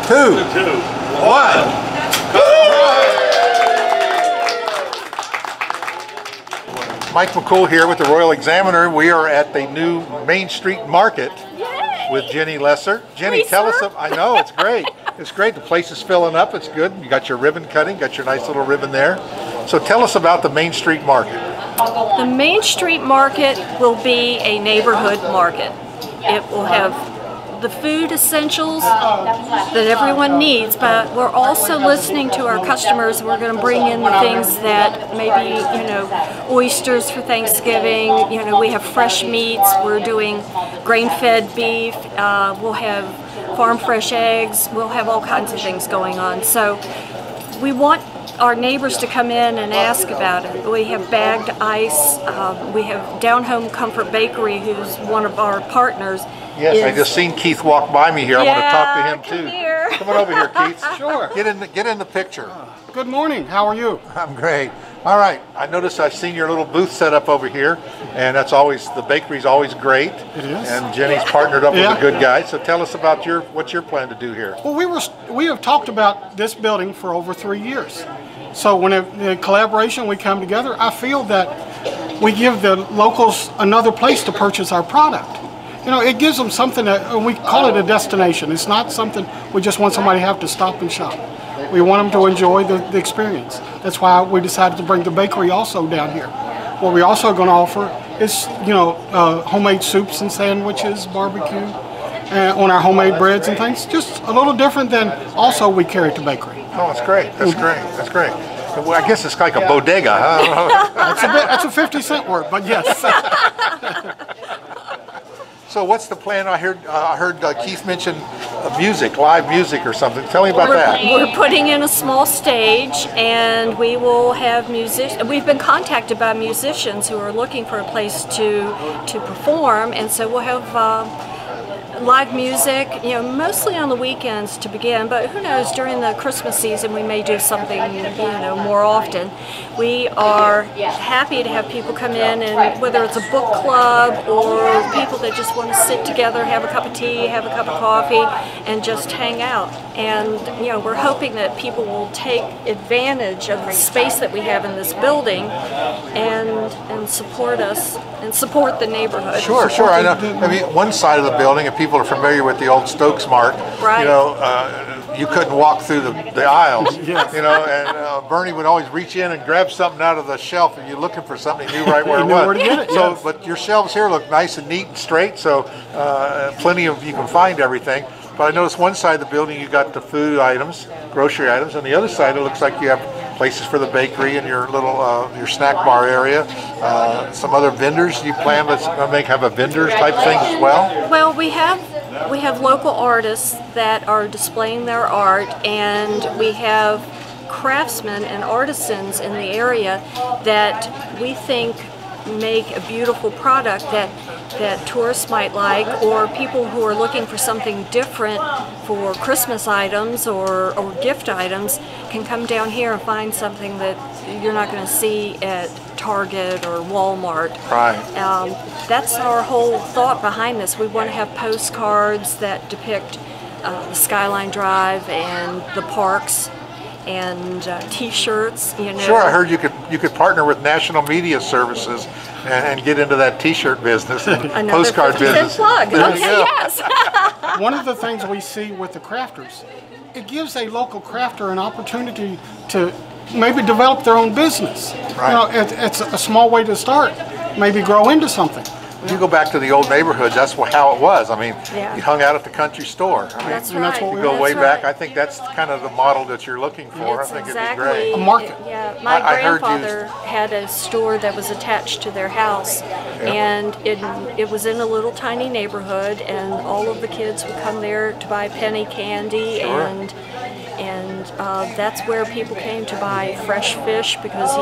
2, 1. Mike McCool here with the Royal Examiner. We are at the new Main Street Market with Jenny Lesser. Jenny, tell us. I know, it's great. It's great. The place is filling up. It's good. You got your ribbon cutting, got your nice little ribbon there. So tell us about the Main Street Market. The Main Street Market will be a neighborhood market. It will have the food essentials that everyone needs, but we're also listening to our customers. We're going to bring in the things that maybe, you know, oysters for Thanksgiving. You know, we have fresh meats. We're doing grain-fed beef. We'll have farm fresh eggs. We'll have all kinds of things going on. So we want our neighbors to come in and ask about it. We have bagged ice. We have Down Home Comfort Bakery, who's one of our partners. Yes, I just seen Keith walk by me here. I want to talk to him too. Here. Come on over here, Keith. Sure. Get in the picture. Good morning. How are you? I'm great. All right. I noticed I've seen your little booth set up over here, and that's always, the bakery's always great. It is. And Jenny's partnered up with a good guy. So tell us about what's your plan to do here? Well, we have talked about this building for over 3 years. So when in collaboration we come together, I feel that we give the locals another place to purchase our product. You know, it gives them something that we call it a destination. It's not something we just want somebody to have to stop and shop. We want them to enjoy the experience. That's why we decided to bring the bakery also down here. What we're also going to offer is, you know, homemade soups and sandwiches, barbecue, on our homemade breads and things. Just a little different than also we carry at the bakery. Oh, that's great. That's great. That's great. Well, I guess it's like a bodega, huh? That's a 50-cent word, but yes. So what's the plan? I heard Keith mention music, live music or something. Tell me about that. We're putting in a small stage, and we will have musicians. We've been contacted by musicians who are looking for a place to perform, and so we'll have live music, you know, mostly on the weekends to begin, but who knows, during the Christmas season we may do something, you know, more often. We are happy to have people come in, and whether it's a book club or people that just want to sit together, have a cup of tea, have a cup of coffee, and just hang out. And, you know, we're hoping that people will take advantage of the space that we have in this building and support us and support the neighborhood. Sure, sure. I know. I mean, one side of the building, if people are familiar with the old Stokes Mart, right. You know, you couldn't walk through the aisles. Yes. You know, and Bernie would always reach in and grab something out of the shelf, and you're looking for something, he knew right where it was. Where to get it, so, yes. but your shelves here look nice and neat and straight, so plenty of, you can find everything. But I noticed one side of the building you got the food items, grocery items, and the other side it looks like you have places for the bakery and your little your snack bar area. Some other vendors. You plan to have a vendors type thing as well? Well, we have local artists that are displaying their art, and we have craftsmen and artisans in the area that we think make a beautiful product that tourists might like, or people who are looking for something different for Christmas items or gift items can come down here and find something that you're not going to see at Target or Walmart. Right. That's our whole thought behind this. We want to have postcards that depict the Skyline Drive and the parks, and T-shirts. You know. Sure, I heard you could partner with National Media Services and get into that T-shirt business and postcard business. Plug. Okay, yes. One of the things we see with the crafters, it gives a local crafter an opportunity to maybe develop their own business. Right. You know, it's a small way to start, maybe grow into something. If you go back to the old neighborhoods, that's how it was. I mean, Yeah. you hung out at the country store. I mean, That's and that's right. what you go That's way right. back. I think that's kind of the model that you're looking for. It's I think exactly, it'd be great. A market. Yeah, my I heard you- grandfather had a store that was attached to their house, and it was in a little tiny neighborhood, and all of the kids would come there to buy penny candy, Sure. and that's where people came to buy fresh fish, because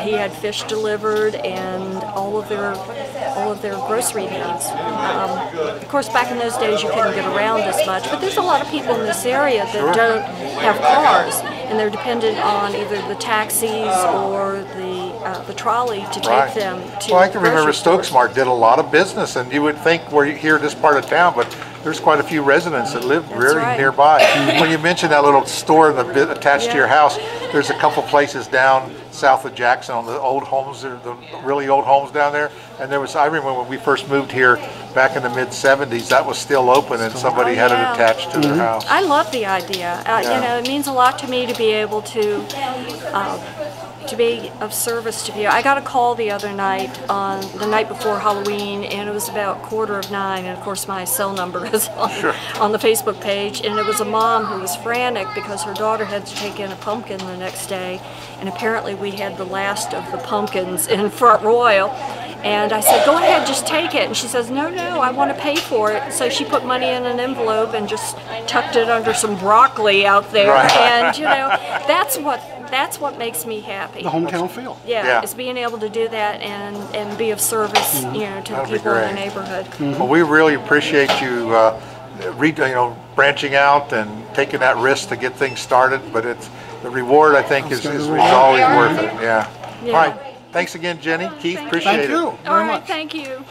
he had fish delivered and all of their grocery needs. Of course, back in those days you couldn't get around as much, but there's a lot of people in this area that don't have cars, and they're dependent on either the taxis or the trolley to take them to. Well, I can remember grocery Stokes stores. Mart did a lot of business, and you would think we're here in this part of town, but there's quite a few residents that live very right. nearby. When you mentioned that little store attached to your house, there's a couple places down south of Jackson on the old homes, the really old homes down there. And there was, I remember when we first moved here back in the mid-70s, that was still open and somebody had it attached to their house. I love the idea. You know, it means a lot to me to be able to be of service to you. I got a call the other night, on the night before Halloween, and it was about 9:15, and of course my cell number is on the Facebook page, and it was a mom who was frantic because her daughter had to take in a pumpkin the next day, and apparently we had the last of the pumpkins in Front Royal. And I said, go ahead, just take it. And she says, no, I want to pay for it. So she put money in an envelope and just tucked it under some broccoli out there. Right. And, you know, that's what makes me happy. The hometown feel. Yeah, is being able to do that and be of service, you know, to the That'd be people in the great. neighborhood. Well, we really appreciate you, branching out and taking that risk to get things started. But it's the reward, I think, is always worth it. Yeah. Yeah. All right. Thanks again, Jenny. Keith, appreciate Thank it. you All very right, much. thank you.